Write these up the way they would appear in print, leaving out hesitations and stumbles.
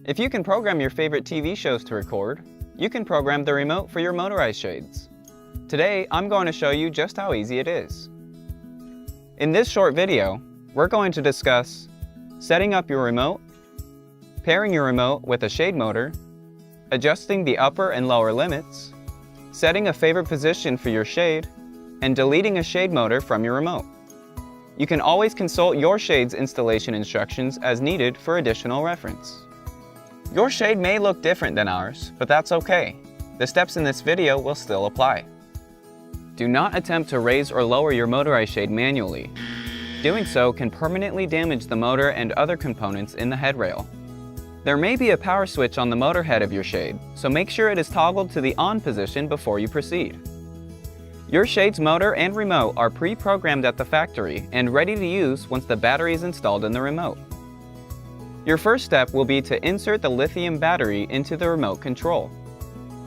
If you can program your favorite TV shows to record, you can program the remote for your motorized shades. Today, I'm going to show you just how easy it is. In this short video, we're going to discuss setting up your remote, pairing your remote with a shade motor, adjusting the upper and lower limits, setting a favorite position for your shade, and deleting a shade motor from your remote. You can always consult your shade's installation instructions as needed for additional reference. Your shade may look different than ours, but that's okay. The steps in this video will still apply. Do not attempt to raise or lower your motorized shade manually. Doing so can permanently damage the motor and other components in the headrail. There may be a power switch on the motor head of your shade, so make sure it is toggled to the on position before you proceed. Your shade's motor and remote are pre-programmed at the factory and ready to use once the battery is installed in the remote. Your first step will be to insert the lithium battery into the remote control.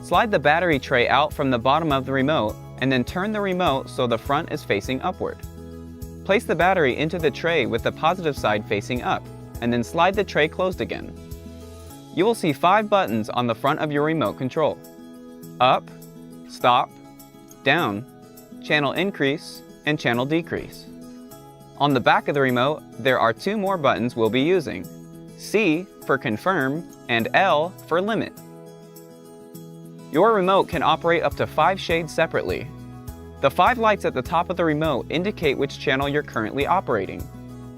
Slide the battery tray out from the bottom of the remote and then turn the remote so the front is facing upward. Place the battery into the tray with the positive side facing up, and then slide the tray closed again. You will see 5 buttons on the front of your remote control: up, stop, down, channel increase, and channel decrease. On the back of the remote, there are 2 more buttons we'll be using: C for confirm and L for limit. Your remote can operate up to 5 shades separately. The 5 lights at the top of the remote indicate which channel you're currently operating.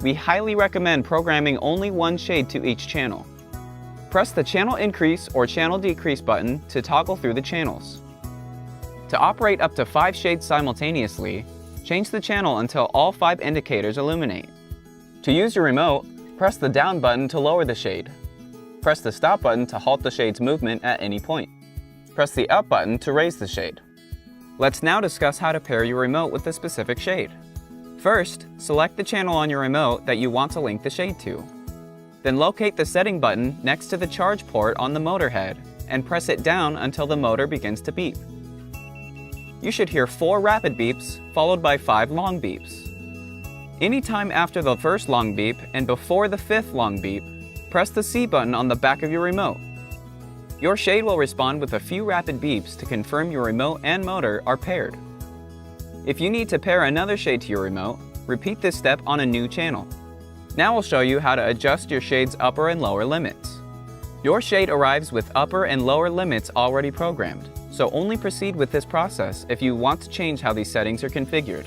We highly recommend programming only 1 shade to each channel. Press the channel increase or channel decrease button to toggle through the channels. To operate up to 5 shades simultaneously, change the channel until all 5 indicators illuminate. To use your remote, press the down button to lower the shade. Press the stop button to halt the shade's movement at any point. Press the up button to raise the shade. Let's now discuss how to pair your remote with a specific shade. First, select the channel on your remote that you want to link the shade to. Then locate the setting button next to the charge port on the motor head and press it down until the motor begins to beep. You should hear 4 rapid beeps followed by 5 long beeps. Anytime after the first long beep and before the 5th long beep, press the C button on the back of your remote. Your shade will respond with a few rapid beeps to confirm your remote and motor are paired. If you need to pair another shade to your remote, repeat this step on a new channel. Now we'll show you how to adjust your shade's upper and lower limits. Your shade arrives with upper and lower limits already programmed, so only proceed with this process if you want to change how these settings are configured.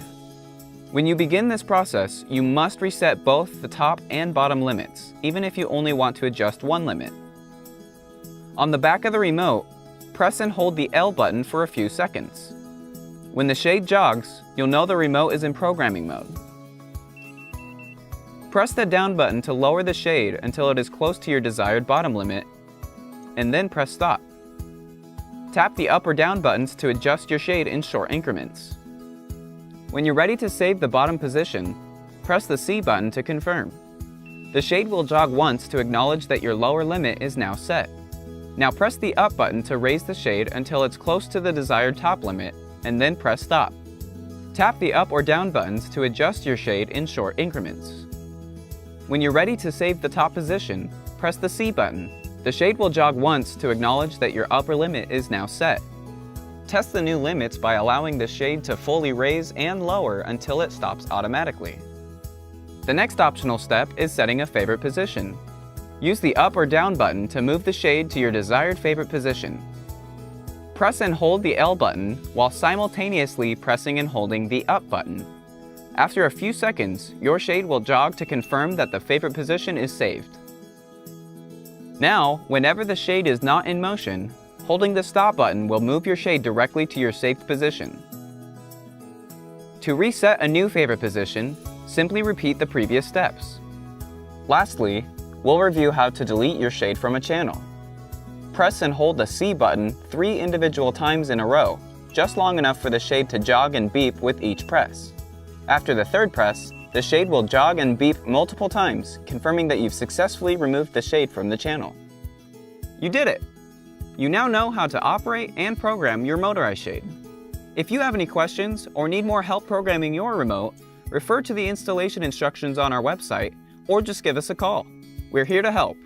When you begin this process, you must reset both the top and bottom limits, even if you only want to adjust one limit. On the back of the remote, press and hold the L button for a few seconds. When the shade jogs, you'll know the remote is in programming mode. Press the down button to lower the shade until it is close to your desired bottom limit, and then press stop. Tap the up or down buttons to adjust your shade in short increments. When you're ready to save the bottom position, press the C button to confirm. The shade will jog once to acknowledge that your lower limit is now set. Now press the up button to raise the shade until it's close to the desired top limit, and then press stop. Tap the up or down buttons to adjust your shade in short increments. When you're ready to save the top position, press the C button. The shade will jog once to acknowledge that your upper limit is now set. Test the new limits by allowing the shade to fully raise and lower until it stops automatically. The next optional step is setting a favorite position. Use the up or down button to move the shade to your desired favorite position. Press and hold the L button while simultaneously pressing and holding the up button. After a few seconds, your shade will jog to confirm that the favorite position is saved. Now, whenever the shade is not in motion, holding the stop button will move your shade directly to your saved position. To reset a new favorite position, simply repeat the previous steps. Lastly, we'll review how to delete your shade from a channel. Press and hold the C button 3 individual times in a row, just long enough for the shade to jog and beep with each press. After the 3rd press, the shade will jog and beep multiple times, confirming that you've successfully removed the shade from the channel. You did it! You now know how to operate and program your motorized shade. If you have any questions or need more help programming your remote, refer to the installation instructions on our website or just give us a call. We're here to help.